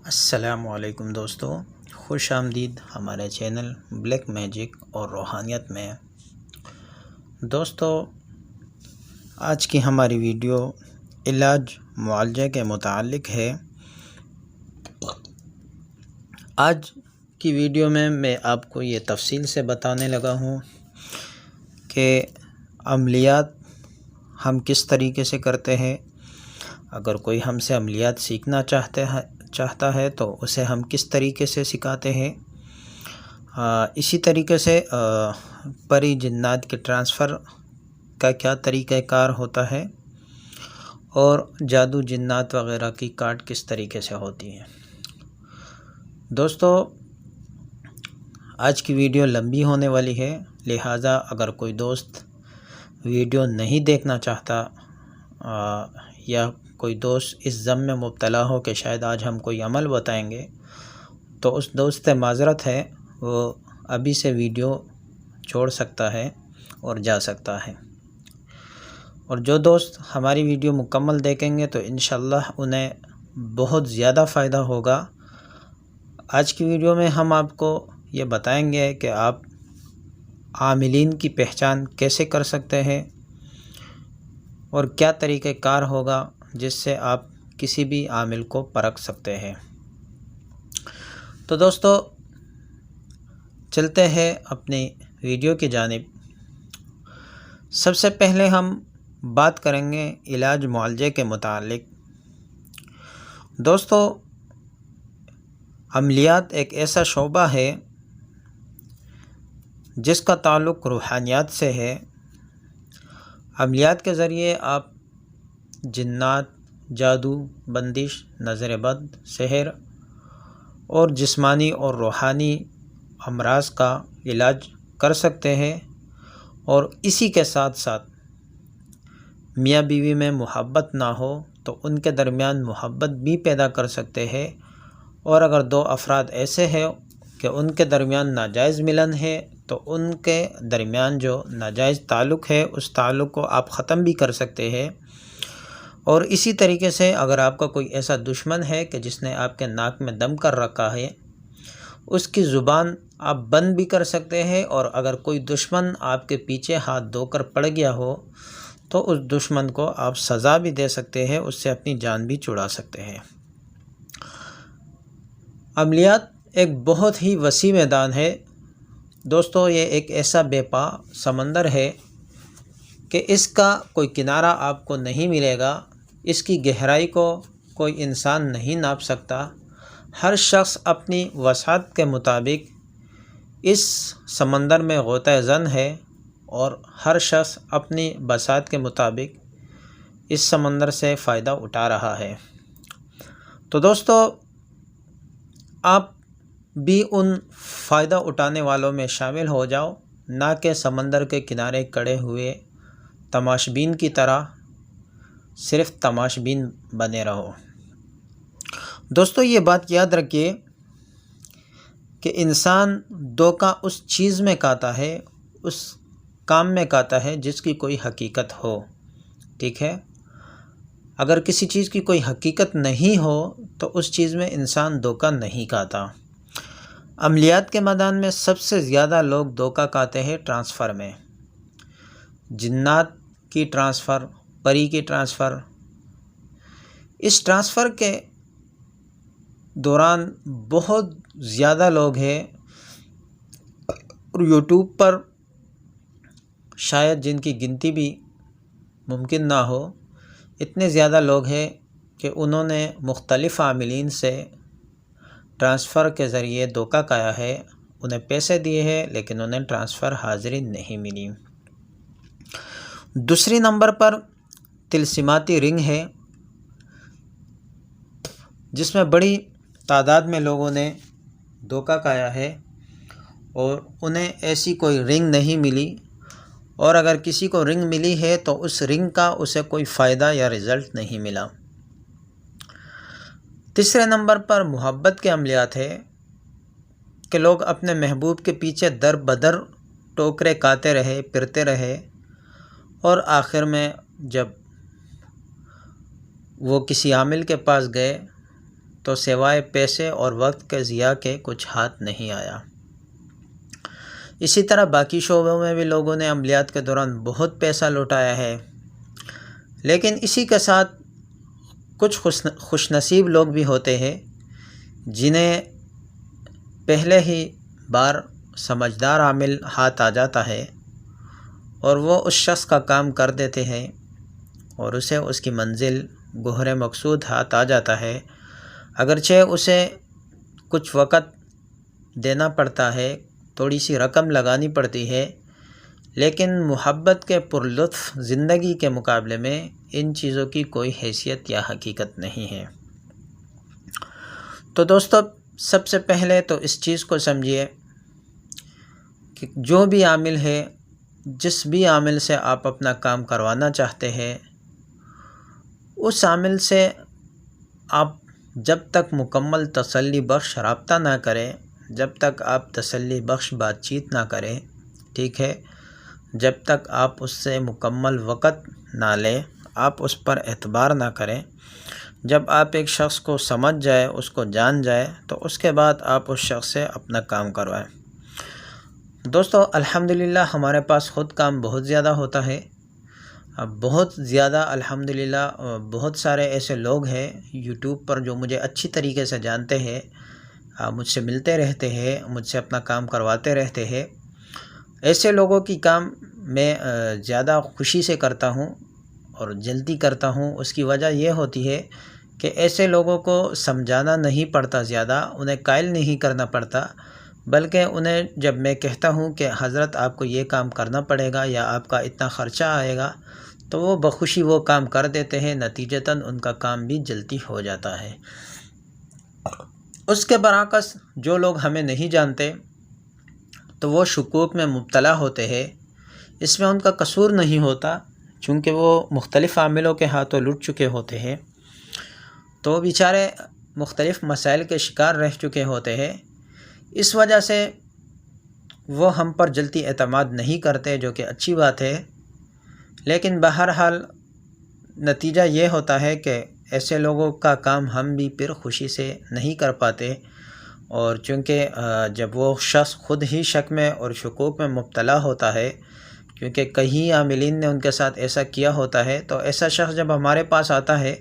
السلام علیکم دوستو، خوش آمدید ہمارے چینل بلیک میجک اور روحانیت میں۔ دوستو، آج کی ہماری ویڈیو علاج معالجے کے متعلق ہے۔ آج کی ویڈیو میں آپ کو یہ تفصیل سے بتانے لگا ہوں کہ عملیات ہم کس طریقے سے کرتے ہیں۔ اگر کوئی ہم سے عملیات سیکھنا چاہتا ہے تو اسے ہم کس طریقے سے سکھاتے ہیں۔ اسی طریقے سے پری جنات کے ٹرانسفر کا کیا طریقہ کار ہوتا ہے اور جادو جنات وغیرہ کی کاٹ کس طریقے سے ہوتی ہیں۔ دوستو، آج کی ویڈیو لمبی ہونے والی ہے، لہٰذا اگر کوئی دوست ویڈیو نہیں دیکھنا چاہتا یا کوئی دوست اس ذم میں مبتلا ہو کہ شاید آج ہم کوئی عمل بتائیں گے، تو اس دوست سے معذرت ہے، وہ ابھی سے ویڈیو چھوڑ سکتا ہے اور جا سکتا ہے۔ اور جو دوست ہماری ویڈیو مکمل دیکھیں گے تو انشاءاللہ انہیں بہت زیادہ فائدہ ہوگا۔ آج کی ویڈیو میں ہم آپ کو یہ بتائیں گے کہ آپ عاملین کی پہچان کیسے کر سکتے ہیں اور کیا طریقہ کار ہوگا جس سے آپ کسی بھی عامل کو پرکھ سکتے ہیں۔ تو دوستو، چلتے ہیں اپنی ویڈیو کی جانب۔ سب سے پہلے ہم بات کریں گے علاج معالجے کے متعلق۔ دوستو، عملیات ایک ایسا شعبہ ہے جس کا تعلق روحانیات سے ہے۔ عملیات کے ذریعے آپ جنات، جادو، بندش، نظر بد، سحر اور جسمانی اور روحانی امراض کا علاج کر سکتے ہیں، اور اسی کے ساتھ ساتھ میاں بیوی میں محبت نہ ہو تو ان کے درمیان محبت بھی پیدا کر سکتے ہیں، اور اگر دو افراد ایسے ہیں کہ ان کے درمیان ناجائز ملن ہے تو ان کے درمیان جو ناجائز تعلق ہے اس تعلق کو آپ ختم بھی کر سکتے ہیں۔ اور اسی طریقے سے اگر آپ کا کوئی ایسا دشمن ہے کہ جس نے آپ کے ناک میں دم کر رکھا ہے، اس کی زبان آپ بند بھی کر سکتے ہیں، اور اگر کوئی دشمن آپ کے پیچھے ہاتھ دھو کر پڑ گیا ہو تو اس دشمن کو آپ سزا بھی دے سکتے ہیں، اس سے اپنی جان بھی چھڑا سکتے ہیں۔ عملیات ایک بہت ہی وسیع میدان ہے دوستو، یہ ایک ایسا بے پا سمندر ہے کہ اس کا کوئی کنارہ آپ کو نہیں ملے گا، اس کی گہرائی کو کوئی انسان نہیں ناپ سکتا۔ ہر شخص اپنی وسعت کے مطابق اس سمندر میں غوطہ زن ہے، اور ہر شخص اپنی بساط کے مطابق اس سمندر سے فائدہ اٹھا رہا ہے۔ تو دوستو، آپ بھی ان فائدہ اٹھانے والوں میں شامل ہو جاؤ، نہ کہ سمندر کے کنارے کھڑے ہوئے تماشبین کی طرح صرف تماشبین بنے رہو۔ دوستو، یہ بات یاد رکھیے کہ انسان دھوکہ اس چیز میں کھاتا ہے، اس کام میں کھاتا ہے جس کی کوئی حقیقت ہو، ٹھیک ہے؟ اگر کسی چیز کی کوئی حقیقت نہیں ہو تو اس چیز میں انسان دھوکہ نہیں کھاتا۔ عملیات کے میدان میں سب سے زیادہ لوگ دھوکہ کھاتے ہیں ٹرانسفر میں، جنات کی ٹرانسفر، پری کی ٹرانسفر۔ اس ٹرانسفر کے دوران بہت زیادہ لوگ ہیں، اور یوٹیوب پر شاید جن کی گنتی بھی ممکن نہ ہو، اتنے زیادہ لوگ ہیں کہ انہوں نے مختلف عاملین سے ٹرانسفر کے ذریعے دھوکہ کھایا ہے، انہیں پیسے دیے ہیں لیکن انہیں ٹرانسفر حاضری نہیں ملی۔ دوسری نمبر پر طلسماتی رنگ ہے، جس میں بڑی تعداد میں لوگوں نے دھوکہ کھایا ہے اور انہیں ایسی کوئی رنگ نہیں ملی، اور اگر کسی کو رنگ ملی ہے تو اس رنگ کا اسے کوئی فائدہ یا رزلٹ نہیں ملا۔ تیسرے نمبر پر محبت کے عملیات ہے کہ لوگ اپنے محبوب کے پیچھے در بدر ٹوکرے کھاتے رہے، پھرتے رہے، اور آخر میں جب وہ کسی عامل کے پاس گئے تو سوائے پیسے اور وقت کے ضیاع کے کچھ ہاتھ نہیں آیا۔ اسی طرح باقی شعبوں میں بھی لوگوں نے عملیات کے دوران بہت پیسہ لوٹایا ہے، لیکن اسی کے ساتھ کچھ خوش نصیب لوگ بھی ہوتے ہیں جنہیں پہلے ہی بار سمجھدار عامل ہاتھ آ جاتا ہے اور وہ اس شخص کا کام کر دیتے ہیں اور اسے اس کی منزل گوہر مقصود ہاتھ آ جاتا ہے، اگرچہ اسے کچھ وقت دینا پڑتا ہے، تھوڑی سی رقم لگانی پڑتی ہے، لیکن محبت کے پرلطف زندگی کے مقابلے میں ان چیزوں کی کوئی حیثیت یا حقیقت نہیں ہے۔ تو دوستو، سب سے پہلے تو اس چیز کو سمجھیے کہ جو بھی عامل ہے، جس بھی عامل سے آپ اپنا کام کروانا چاہتے ہیں، اس عامل سے آپ جب تک مکمل تسلی بخش رابطہ نہ کریں، جب تک آپ تسلی بخش بات چیت نہ کریں، ٹھیک ہے، جب تک آپ اس سے مکمل وقت نہ لیں، آپ اس پر اعتبار نہ کریں، جب آپ ایک شخص کو سمجھ جائے، اس کو جان جائے، تو اس کے بعد آپ اس شخص سے اپنا کام کروائیں۔ دوستو، الحمدللہ ہمارے پاس خود کام بہت زیادہ ہوتا ہے، بہت زیادہ الحمدللہ۔ بہت سارے ایسے لوگ ہیں یوٹیوب پر جو مجھے اچھی طریقے سے جانتے ہیں، مجھ سے ملتے رہتے ہیں، مجھ سے اپنا کام کرواتے رہتے ہیں۔ ایسے لوگوں کی کام میں زیادہ خوشی سے کرتا ہوں اور جلدی کرتا ہوں۔ اس کی وجہ یہ ہوتی ہے کہ ایسے لوگوں کو سمجھانا نہیں پڑتا، زیادہ انہیں قائل نہیں کرنا پڑتا، بلکہ انہیں جب میں کہتا ہوں کہ حضرت آپ کو یہ کام کرنا پڑے گا یا آپ کا اتنا خرچہ آئے گا، تو وہ بخوشی وہ کام کر دیتے ہیں، نتیجتاً ان کا کام بھی جلدی ہو جاتا ہے۔ اس کے برعکس جو لوگ ہمیں نہیں جانتے تو وہ شکوک میں مبتلا ہوتے ہیں۔ اس میں ان کا قصور نہیں ہوتا، چونکہ وہ مختلف عاملوں کے ہاتھوں لٹ چکے ہوتے ہیں، تو وہ بیچارے مختلف مسائل کے شکار رہ چکے ہوتے ہیں۔ اس وجہ سے وہ ہم پر جلدی اعتماد نہیں کرتے، جو کہ اچھی بات ہے، لیکن بہرحال نتیجہ یہ ہوتا ہے کہ ایسے لوگوں کا کام ہم بھی پھر خوشی سے نہیں کر پاتے، اور چونکہ جب وہ شخص خود ہی شک میں اور شکوک میں مبتلا ہوتا ہے، کیونکہ کئی عاملین نے ان کے ساتھ ایسا کیا ہوتا ہے، تو ایسا شخص جب ہمارے پاس آتا ہے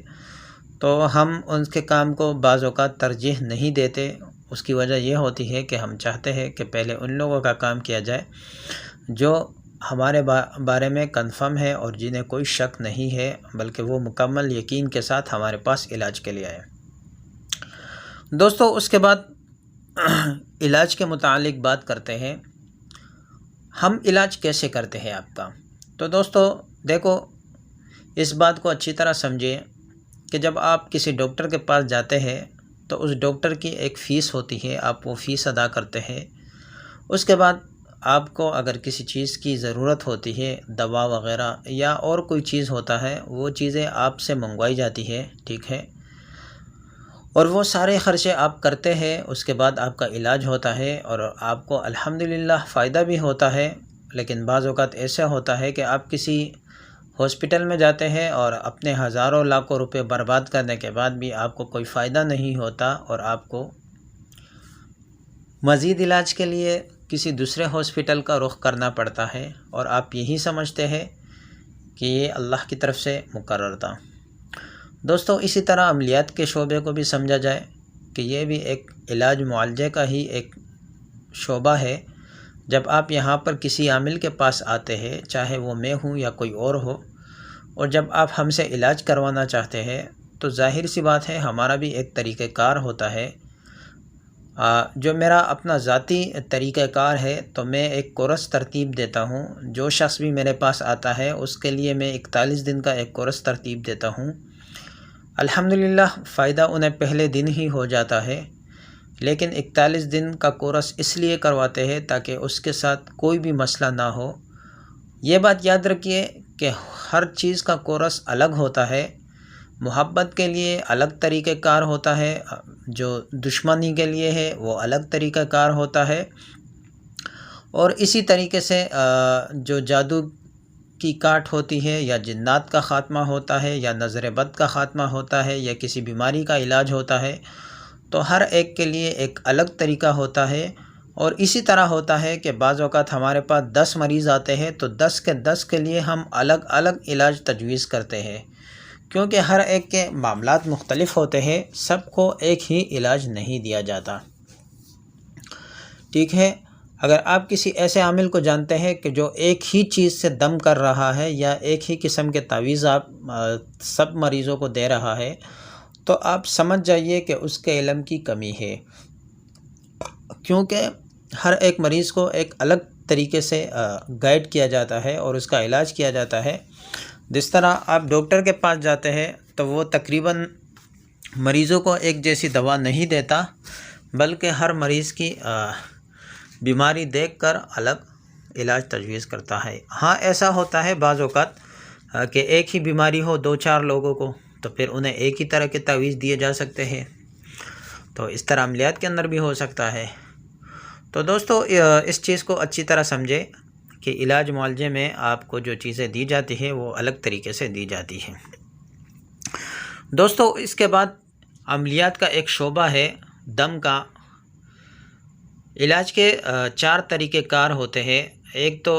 تو ہم ان کے کام کو بعض اوقات ترجیح نہیں دیتے۔ اس کی وجہ یہ ہوتی ہے کہ ہم چاہتے ہیں کہ پہلے ان لوگوں کا کام کیا جائے جو ہمارے بارے میں کنفرم ہے اور جنہیں کوئی شک نہیں ہے، بلکہ وہ مکمل یقین کے ساتھ ہمارے پاس علاج کے لیے آئے۔ دوستو، اس کے بعد علاج کے متعلق بات کرتے ہیں۔ ہم علاج کیسے کرتے ہیں آپ کا؟ تو دوستو دیکھو، اس بات کو اچھی طرح سمجھیں کہ جب آپ کسی ڈاکٹر کے پاس جاتے ہیں تو اس ڈاکٹر کی ایک فیس ہوتی ہے، آپ وہ فیس ادا کرتے ہیں۔ اس کے بعد آپ کو اگر کسی چیز کی ضرورت ہوتی ہے، دوا وغیرہ یا اور کوئی چیز ہوتا ہے، وہ چیزیں آپ سے منگوائی جاتی ہے، ٹھیک ہے، اور وہ سارے خرچے آپ کرتے ہیں۔ اس کے بعد آپ کا علاج ہوتا ہے اور آپ کو الحمدللہ فائدہ بھی ہوتا ہے، لیکن بعض اوقات ایسا ہوتا ہے کہ آپ کسی ہاسپٹل میں جاتے ہیں اور اپنے ہزاروں لاکھوں روپے برباد کرنے کے بعد بھی آپ کو کوئی فائدہ نہیں ہوتا، اور آپ کو مزید علاج کے لیے کسی دوسرے ہاسپٹل کا رخ کرنا پڑتا ہے، اور آپ یہی سمجھتے ہیں کہ یہ اللہ کی طرف سے مقرر تھا۔ دوستو، اسی طرح عملیات کے شعبے کو بھی سمجھا جائے کہ یہ بھی ایک علاج معالجے کا ہی ایک شعبہ ہے۔ جب آپ یہاں پر کسی عامل کے پاس آتے ہیں، چاہے وہ میں ہوں یا کوئی اور ہو، اور جب آپ ہم سے علاج کروانا چاہتے ہیں، تو ظاہر سی بات ہے ہمارا بھی ایک طریقہ کار ہوتا ہے۔ جو میرا اپنا ذاتی طریقہ کار ہے، تو میں ایک کورس ترتیب دیتا ہوں۔ جو شخص بھی میرے پاس آتا ہے اس کے لیے میں 41 دن کا ایک کورس ترتیب دیتا ہوں۔ الحمدللہ فائدہ انہیں پہلے دن ہی ہو جاتا ہے، لیکن 41 دن کا کورس اس لیے کرواتے ہیں تاکہ اس کے ساتھ کوئی بھی مسئلہ نہ ہو۔ یہ بات یاد رکھیے کہ ہر چیز کا کورس الگ ہوتا ہے۔ محبت کے لیے الگ طریقہ کار ہوتا ہے، جو دشمنی کے لیے ہے وہ الگ طریقہ کار ہوتا ہے، اور اسی طریقے سے جو جادو کی کاٹ ہوتی ہے یا جنات کا خاتمہ ہوتا ہے یا نظر بد کا خاتمہ ہوتا ہے یا کسی بیماری کا علاج ہوتا ہے، تو ہر ایک کے لیے ایک الگ طریقہ ہوتا ہے، اور اسی طرح ہوتا ہے کہ بعض اوقات ہمارے پاس 10 مریض آتے ہیں تو 10 کے 10 کے لیے ہم الگ الگ علاج تجویز کرتے ہیں، کیونکہ ہر ایک کے معاملات مختلف ہوتے ہیں، سب کو ایک ہی علاج نہیں دیا جاتا۔ ٹھیک ہے، اگر آپ کسی ایسے عامل کو جانتے ہیں کہ جو ایک ہی چیز سے دم کر رہا ہے یا ایک ہی قسم کے تعویذ آپ سب مریضوں کو دے رہا ہے، تو آپ سمجھ جائیے کہ اس کے علم کی کمی ہے، کیونکہ ہر ایک مریض کو ایک الگ طریقے سے گائیڈ کیا جاتا ہے اور اس کا علاج کیا جاتا ہے۔ جس طرح آپ ڈاکٹر کے پاس جاتے ہیں تو وہ تقریباً مریضوں کو ایک جیسی دوا نہیں دیتا، بلکہ ہر مریض کی بیماری دیکھ کر الگ علاج تجویز کرتا ہے۔ ہاں، ایسا ہوتا ہے بعض اوقات کہ ایک ہی بیماری ہو 2-4 لوگوں کو، تو پھر انہیں ایک ہی طرح کے تعویذ دیے جا سکتے ہیں، تو اس طرح عملیات کے اندر بھی ہو سکتا ہے۔ تو دوستو، اس چیز کو اچھی طرح سمجھے کہ علاج معالجے میں آپ کو جو چیزیں دی جاتی ہیں وہ الگ طریقے سے دی جاتی ہیں۔ دوستو، اس کے بعد عملیات کا ایک شعبہ ہے دم کا۔ علاج کے 4 طریقہ کار ہوتے ہیں۔ ایک تو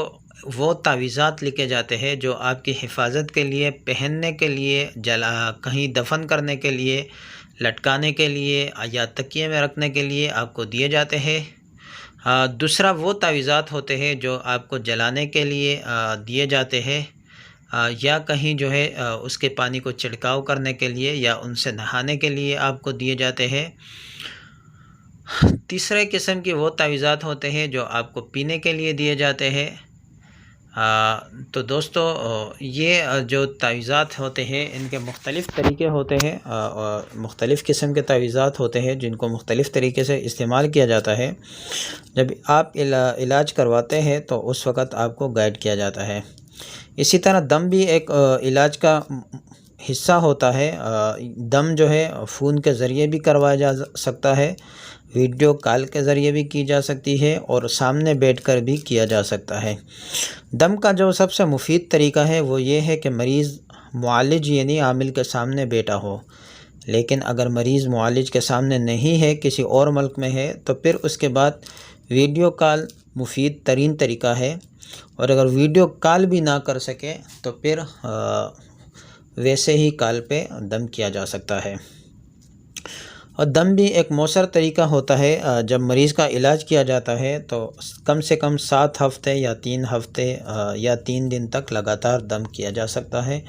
وہ تعویذات لکھے جاتے ہیں جو آپ کی حفاظت کے لیے، پہننے کے لیے، کہیں دفن کرنے کے لیے، لٹکانے کے لیے یا تکیے میں رکھنے کے لیے آپ کو دیے جاتے ہیں۔ دوسرا وہ تعویذات ہوتے ہیں جو آپ کو جلانے کے لیے دیے جاتے ہیں، یا کہیں جو ہے اس کے پانی کو چھڑکاؤ کرنے کے لیے یا ان سے نہانے کے لیے آپ کو دیے جاتے ہیں۔ تیسرے قسم کی وہ تعویذات ہوتے ہیں جو آپ کو پینے کے لیے دیے جاتے ہیں۔ تو دوستو، یہ جو تعویذات ہوتے ہیں ان کے مختلف طریقے ہوتے ہیں، مختلف قسم کے تعویذات ہوتے ہیں جن کو مختلف طریقے سے استعمال کیا جاتا ہے۔ جب آپ علاج کرواتے ہیں تو اس وقت آپ کو گائیڈ کیا جاتا ہے۔ اسی طرح دم بھی ایک علاج کا حصہ ہوتا ہے۔ دم جو ہے فون کے ذریعے بھی کروایا جا سکتا ہے، ویڈیو کال کے ذریعے بھی کی جا سکتی ہے، اور سامنے بیٹھ کر بھی کیا جا سکتا ہے۔ دم کا جو سب سے مفید طریقہ ہے وہ یہ ہے کہ مریض معالج یعنی عامل کے سامنے بیٹھا ہو، لیکن اگر مریض معالج کے سامنے نہیں ہے، کسی اور ملک میں ہے، تو پھر اس کے بعد ویڈیو کال مفید ترین طریقہ ہے، اور اگر ویڈیو کال بھی نہ کر سکے تو پھر ویسے ہی کال پہ دم کیا جا سکتا ہے۔ اور دم بھی ایک مؤثر طریقہ ہوتا ہے۔ جب مریض کا علاج کیا جاتا ہے تو کم سے کم 7 ہفتے یا 3 ہفتے یا 3 دن تک لگاتار دم کیا جا سکتا ہے۔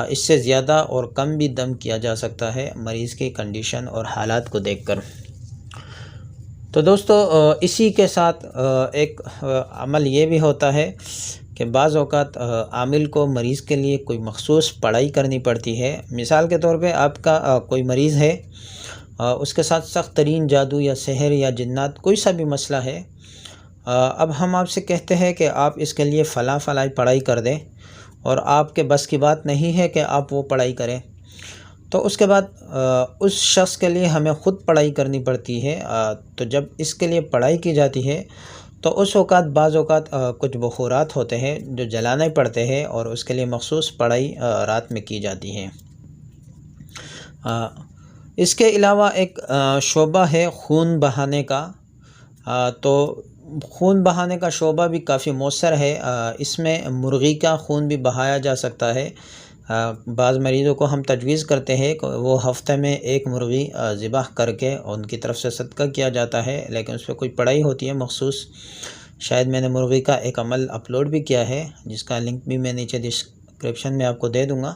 اس سے زیادہ اور کم بھی دم کیا جا سکتا ہے مریض کی کنڈیشن اور حالات کو دیکھ کر۔ تو دوستو، اسی کے ساتھ ایک عمل یہ بھی ہوتا ہے کہ بعض اوقات عامل کو مریض کے لیے کوئی مخصوص پڑھائی کرنی پڑتی ہے۔ مثال کے طور پہ آپ کا کوئی مریض ہے، اس کے ساتھ سخت ترین جادو یا سحر یا جنات کوئی سا بھی مسئلہ ہے، اب ہم آپ سے کہتے ہیں کہ آپ اس کے لیے فلاں پڑھائی کر دیں، اور آپ کے بس کی بات نہیں ہے کہ آپ وہ پڑھائی کریں، تو اس کے بعد اس شخص کے لیے ہمیں خود پڑھائی کرنی پڑتی ہے۔ تو جب اس کے لیے پڑھائی کی جاتی ہے تو اس اوقات بعض اوقات کچھ بخورات ہوتے ہیں جو جلانے پڑتے ہیں، اور اس کے لیے مخصوص پڑھائی رات میں کی جاتی ہے۔ اس کے علاوہ ایک شعبہ ہے خون بہانے کا۔ تو خون بہانے کا شعبہ بھی کافی مؤثر ہے۔ اس میں مرغی کا خون بھی بہایا جا سکتا ہے۔ بعض مریضوں کو ہم تجویز کرتے ہیں کہ وہ ہفتے میں 1 مرغی ذبح کر کے ان کی طرف سے صدقہ کیا جاتا ہے، لیکن اس پہ کوئی پڑھائی ہوتی ہے مخصوص۔ شاید میں نے مرغی کا ایک عمل اپلوڈ بھی کیا ہے، جس کا لنک بھی میں نیچے ڈسکرپشن میں آپ کو دے دوں گا۔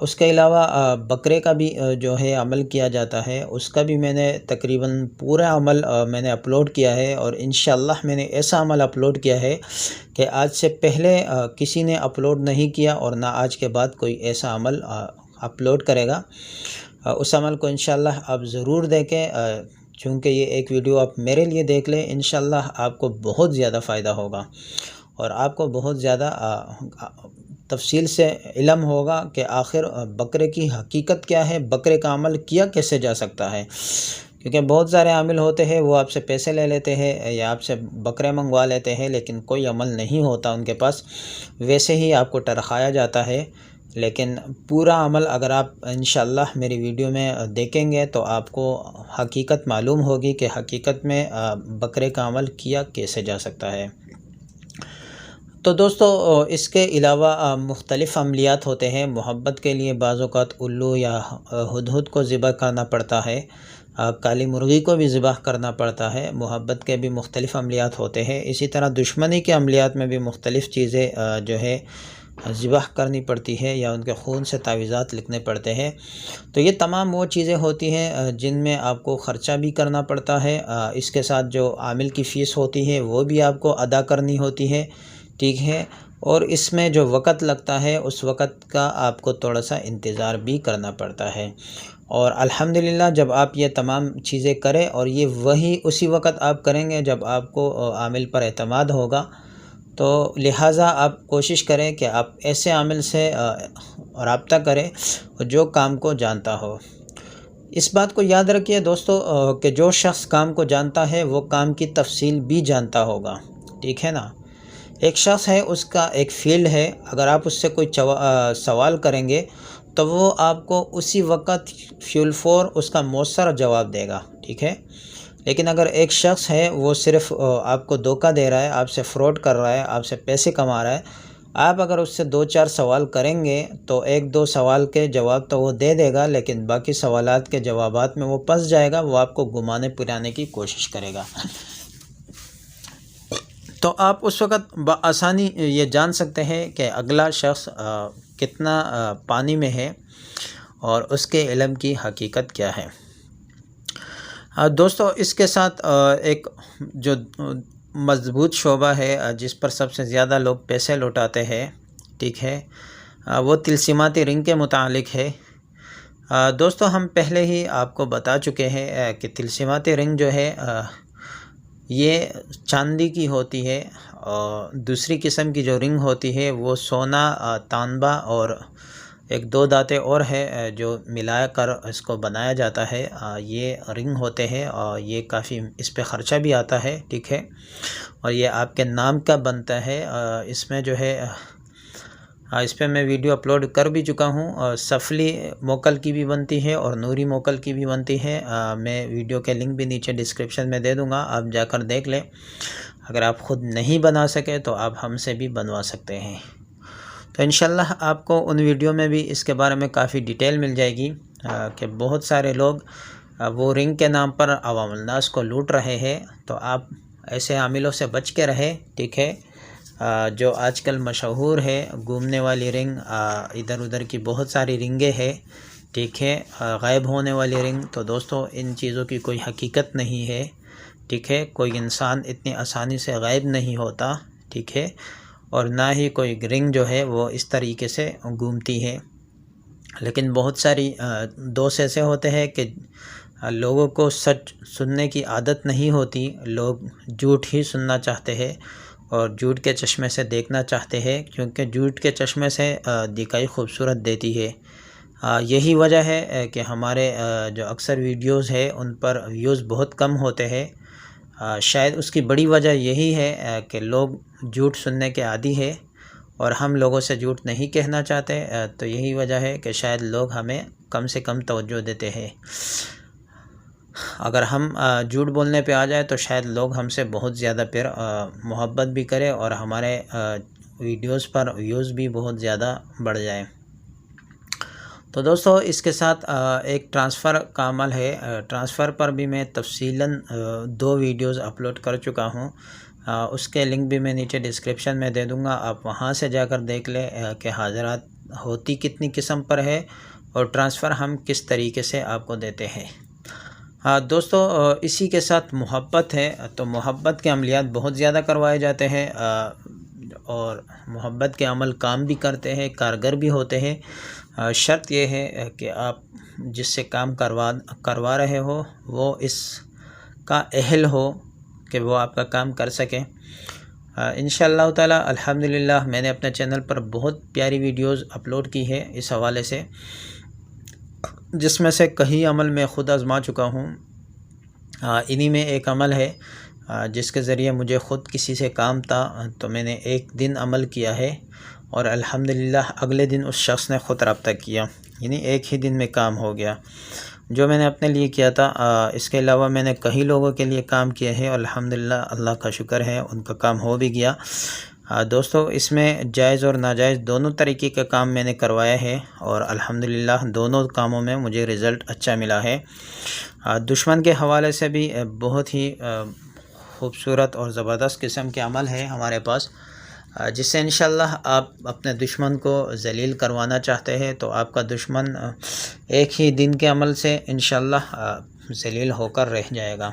اس کے علاوہ بکرے کا بھی جو ہے عمل کیا جاتا ہے، اس کا بھی میں نے تقریباً پورا عمل میں نے اپلوڈ کیا ہے، اور انشاءاللہ میں نے ایسا عمل اپلوڈ کیا ہے کہ آج سے پہلے کسی نے اپلوڈ نہیں کیا، اور نہ آج کے بعد کوئی ایسا عمل اپلوڈ کرے گا۔ اس عمل کو انشاءاللہ آپ ضرور دیکھیں، چونکہ یہ ایک ویڈیو آپ میرے لیے دیکھ لیں، انشاءاللہ آپ کو بہت زیادہ فائدہ ہوگا، اور آپ کو بہت زیادہ تفصیل سے علم ہوگا کہ آخر بکرے کی حقیقت کیا ہے، بکرے کا عمل کیا کیسے جا سکتا ہے۔ کیونکہ بہت سارے عامل ہوتے ہیں، وہ آپ سے پیسے لے لیتے ہیں یا آپ سے بکرے منگوا لیتے ہیں، لیکن کوئی عمل نہیں ہوتا ان کے پاس، ویسے ہی آپ کو ٹرخایا جاتا ہے۔ لیکن پورا عمل اگر آپ انشاءاللہ میری ویڈیو میں دیکھیں گے تو آپ کو حقیقت معلوم ہوگی کہ حقیقت میں بکرے کا عمل کیا کیسے جا سکتا ہے۔ تو دوستو اس کے علاوہ مختلف عملیات ہوتے ہیں۔ محبت کے لیے بعض اوقات الو یا ہدہد کو ذبح کرنا پڑتا ہے، کالی مرغی کو بھی ذبح کرنا پڑتا ہے۔ محبت کے بھی مختلف عملیات ہوتے ہیں۔ اسی طرح دشمنی کے عملیات میں بھی مختلف چیزیں جو ہے ذبح کرنی پڑتی ہے یا ان کے خون سے تعویذات لکھنے پڑتے ہیں۔ تو یہ تمام وہ چیزیں ہوتی ہیں جن میں آپ کو خرچہ بھی کرنا پڑتا ہے، اس کے ساتھ جو عامل کی فیس ہوتی ہے وہ بھی آپ کو ادا کرنی ہوتی ہے، ٹھیک ہے، اور اس میں جو وقت لگتا ہے اس وقت کا آپ کو تھوڑا سا انتظار بھی کرنا پڑتا ہے۔ اور الحمدللہ جب آپ یہ تمام چیزیں کریں، اور یہ وہی اسی وقت آپ کریں گے جب آپ کو عامل پر اعتماد ہوگا، تو لہٰذا آپ کوشش کریں کہ آپ ایسے عامل سے رابطہ کریں جو کام کو جانتا ہو۔ اس بات کو یاد رکھیے دوستو کہ جو شخص کام کو جانتا ہے وہ کام کی تفصیل بھی جانتا ہوگا، ٹھیک ہے نا۔ ایک شخص ہے، اس کا ایک فیلڈ ہے، اگر آپ اس سے کوئی سوال کریں گے تو وہ آپ کو اسی وقت فیول فور اس کا مؤثر جواب دے گا، ٹھیک ہے۔ لیکن اگر ایک شخص ہے وہ صرف آپ کو دھوکہ دے رہا ہے، آپ سے فراڈ کر رہا ہے، آپ سے پیسے کما رہا ہے، آپ اگر اس سے 2-4 سوال کریں گے تو 1-2 سوال کے جواب تو وہ دے دے گا، لیکن باقی سوالات کے جوابات میں وہ پھنس جائے گا، وہ آپ کو گھمانے پھرانے کی کوشش کرے گا۔ تو آپ اس وقت بآسانی یہ جان سکتے ہیں کہ اگلا شخص کتنا پانی میں ہے اور اس کے علم کی حقیقت کیا ہے۔ دوستو اس کے ساتھ ایک جو مضبوط شعبہ ہے جس پر سب سے زیادہ لوگ پیسے لوٹاتے ہیں، ٹھیک ہے، وہ تلسیماتی رنگ کے متعلق ہے۔ دوستو ہم پہلے ہی آپ کو بتا چکے ہیں کہ تلسیماتی رنگ جو ہے یہ چاندی کی ہوتی ہے، اور دوسری قسم کی جو رنگ ہوتی ہے وہ سونا، تانبا اور 1-2 دھاتیں اور ہے جو ملا کر اس کو بنایا جاتا ہے، یہ رنگ ہوتے ہیں، اور یہ کافی اس پہ خرچہ بھی آتا ہے، ٹھیک ہے، اور یہ آپ کے نام کا بنتا ہے۔ اس میں جو ہے اس پہ میں ویڈیو اپلوڈ کر بھی چکا ہوں، اور سفلی موکل کی بھی بنتی ہے اور نوری موکل کی بھی بنتی ہے۔ میں ویڈیو کے لنک بھی نیچے ڈسکرپشن میں دے دوں گا، آپ جا کر دیکھ لیں۔ اگر آپ خود نہیں بنا سکے تو آپ ہم سے بھی بنوا سکتے ہیں۔ تو انشاءاللہ آپ کو ان ویڈیو میں بھی اس کے بارے میں کافی ڈیٹیل مل جائے گی کہ بہت سارے لوگ وہ رنگ کے نام پر عوام الناس کو لوٹ رہے ہیں۔ تو آپ ایسے عاملوں سے بچ کے رہے، ٹھیک ہے، جو آج کل مشہور ہے گھومنے والی رنگ، ادھر ادھر کی بہت ساری رنگیں ہیں، ٹھیک ہے، غائب ہونے والی رنگ۔ تو دوستو ان چیزوں کی کوئی حقیقت نہیں ہے، ٹھیک ہے، کوئی انسان اتنی آسانی سے غائب نہیں ہوتا، ٹھیک ہے، اور نہ ہی کوئی رنگ جو ہے وہ اس طریقے سے گھومتی ہے۔ لیکن بہت ساری دوست ایسے ہوتے ہیں کہ لوگوں کو سچ سننے کی عادت نہیں ہوتی، لوگ جھوٹ ہی سننا چاہتے ہیں اور جھوٹ کے چشمے سے دیکھنا چاہتے ہیں، کیونکہ جھوٹ کے چشمے سے دکھائی خوبصورت دیتی ہے۔ یہی وجہ ہے کہ ہمارے جو اکثر ویڈیوز ہیں ان پر ویوز بہت کم ہوتے ہیں۔ شاید اس کی بڑی وجہ یہی ہے کہ لوگ جھوٹ سننے کے عادی ہے، اور ہم لوگوں سے جھوٹ نہیں کہنا چاہتے، تو یہی وجہ ہے کہ شاید لوگ ہمیں کم سے کم توجہ دیتے ہیں۔ اگر ہم جھوٹ بولنے پہ آ جائے تو شاید لوگ ہم سے بہت زیادہ پھر محبت بھی کرے اور ہمارے ویڈیوز پر ویوز بھی بہت زیادہ بڑھ جائیں۔ تو دوستو اس کے ساتھ ایک ٹرانسفر کا عمل ہے، ٹرانسفر پر بھی میں تفصیلاً 2 ویڈیوز اپلوڈ کر چکا ہوں، اس کے لنک بھی میں نیچے ڈسکرپشن میں دے دوں گا، آپ وہاں سے جا کر دیکھ لیں کہ حاضرات ہوتی کتنی قسم پر ہے اور ٹرانسفر ہم کس طریقے سے آپ کو دیتے ہیں۔ دوستو اسی کے ساتھ محبت ہے، تو محبت کے عملیات بہت زیادہ کروائے جاتے ہیں، اور محبت کے عمل کام بھی کرتے ہیں، کارگر بھی ہوتے ہیں۔ شرط یہ ہے کہ آپ جس سے کام کروا رہے ہو وہ اس کا اہل ہو کہ وہ آپ کا کام کر سکے۔ انشاءاللہ تعالی الحمدللہ میں نے اپنے چینل پر بہت پیاری ویڈیوز اپلوڈ کی ہے اس حوالے سے، جس میں سے کئی عمل میں خود آزما چکا ہوں۔ انہی میں ایک عمل ہے جس کے ذریعے مجھے خود کسی سے کام تھا، تو میں نے 1 دن عمل کیا ہے اور الحمدللہ اگلے دن اس شخص نے خود رابطہ کیا، یعنی ایک ہی دن میں کام ہو گیا۔ جو میں نے اپنے لیے کیا تھا، اس کے علاوہ میں نے کئی لوگوں کے لیے کام کیا ہے، اور الحمدللہ اللہ کا شکر ہے ان کا کام ہو بھی گیا۔ دوستو، اس میں جائز اور ناجائز دونوں طریقے کا کام میں نے کروایا ہے، اور الحمدللہ دونوں کاموں میں مجھے رزلٹ اچھا ملا ہے۔ دشمن کے حوالے سے بھی بہت ہی خوبصورت اور زبردست قسم کے عمل ہے ہمارے پاس، جس سے انشاءاللہ آپ اپنے دشمن کو ذلیل کروانا چاہتے ہیں تو آپ کا دشمن ایک ہی دن کے عمل سے انشاءاللہ ذلیل ہو کر رہ جائے گا۔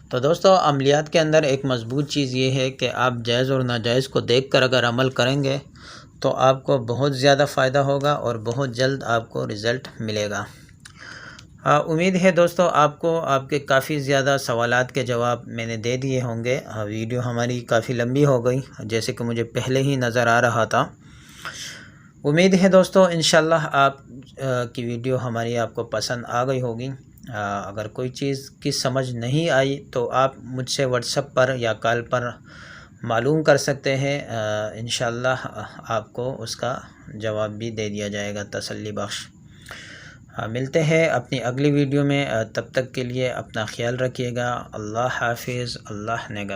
تو دوستو، عملیات کے اندر ایک مضبوط چیز یہ ہے کہ آپ جائز اور ناجائز کو دیکھ کر اگر عمل کریں گے تو آپ کو بہت زیادہ فائدہ ہوگا اور بہت جلد آپ کو رزلٹ ملے گا۔ امید ہے دوستو آپ کو آپ کے کافی زیادہ سوالات کے جواب میں نے دے دیے ہوں گے۔ ویڈیو ہماری کافی لمبی ہو گئی، جیسے کہ مجھے پہلے ہی نظر آ رہا تھا۔ امید ہے دوستو انشاءاللہ آپ کی ویڈیو ہماری آپ کو پسند آ گئی ہوگی۔ اگر کوئی چیز کی سمجھ نہیں آئی تو آپ مجھ سے واٹس ایپ پر یا کال پر معلوم کر سکتے ہیں، انشاءاللہ آپ کو اس کا جواب بھی دے دیا جائے گا تسلی بخش۔ ملتے ہیں اپنی اگلی ویڈیو میں، تب تک کے لیے اپنا خیال رکھیے گا۔ اللہ حافظ، اللہ نگہبان۔